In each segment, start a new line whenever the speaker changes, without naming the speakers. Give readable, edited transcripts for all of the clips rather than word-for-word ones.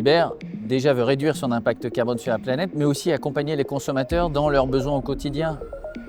Liebherr déjà veut réduire son impact carbone sur la planète, mais aussi accompagner les consommateurs dans leurs besoins au quotidien.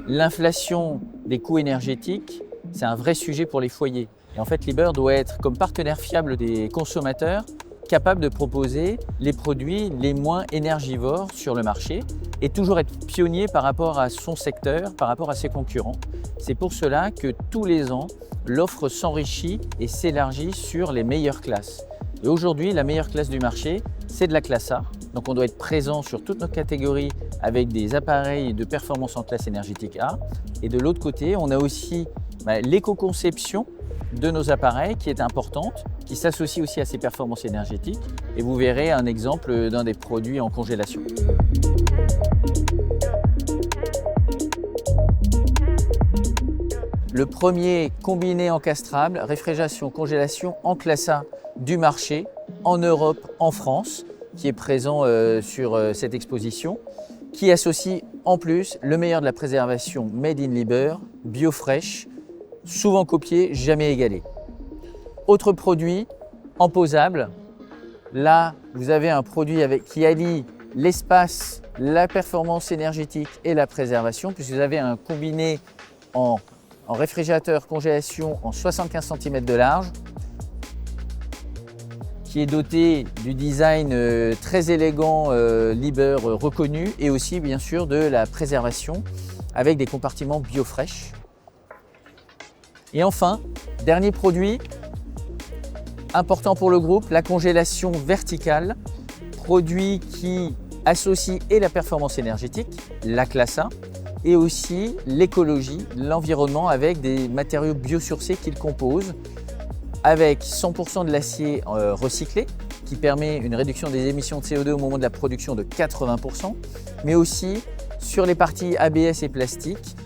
L'inflation des coûts énergétiques, c'est un vrai sujet pour les foyers. Et en fait, Liebherr doit être, comme partenaire fiable des consommateurs, capable de proposer les produits les moins énergivores sur le marché et toujours être pionnier par rapport à son secteur, par rapport à ses concurrents. C'est pour cela que tous les ans, l'offre s'enrichit et s'élargit sur les meilleures classes. Et aujourd'hui, la meilleure classe du marché, c'est de la classe A. Donc on doit être présent sur toutes nos catégories avec des appareils de performance en classe énergétique A. Et de l'autre côté, on a aussi l'éco-conception de nos appareils qui est importante, qui s'associe aussi à ces performances énergétiques. Et vous verrez un exemple d'un des produits en congélation. Le premier combiné encastrable, réfrigération, congélation en classe A du marché, en Europe, en France, qui est présent sur cette exposition, qui associe en plus le meilleur de la préservation Made in Liebherr, bio fraîche, souvent copié, jamais égalé. Autre produit, en posable, là vous avez un produit qui allie l'espace, la performance énergétique et la préservation, puisque vous avez un combiné en réfrigérateur congélation en 75 cm de large, qui est doté du design très élégant Liebherr reconnu et aussi bien sûr de la préservation avec des compartiments bio fraîches. Et enfin, dernier produit important pour le groupe, la congélation verticale, produit qui associe et la performance énergétique, la classe A, et aussi l'écologie, l'environnement avec des matériaux biosourcés qu'il compose, avec 100% de l'acier recyclé qui permet une réduction des émissions de CO2 au moment de la production de 80%, mais aussi sur les parties ABS et plastique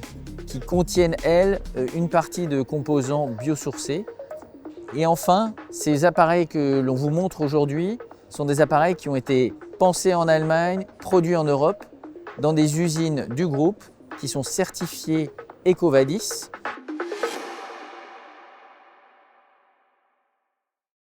qui contiennent, elles, une partie de composants biosourcés. Et enfin, ces appareils que l'on vous montre aujourd'hui sont des appareils qui ont été pensés en Allemagne, produits en Europe, dans des usines du groupe qui sont certifiées EcoVadis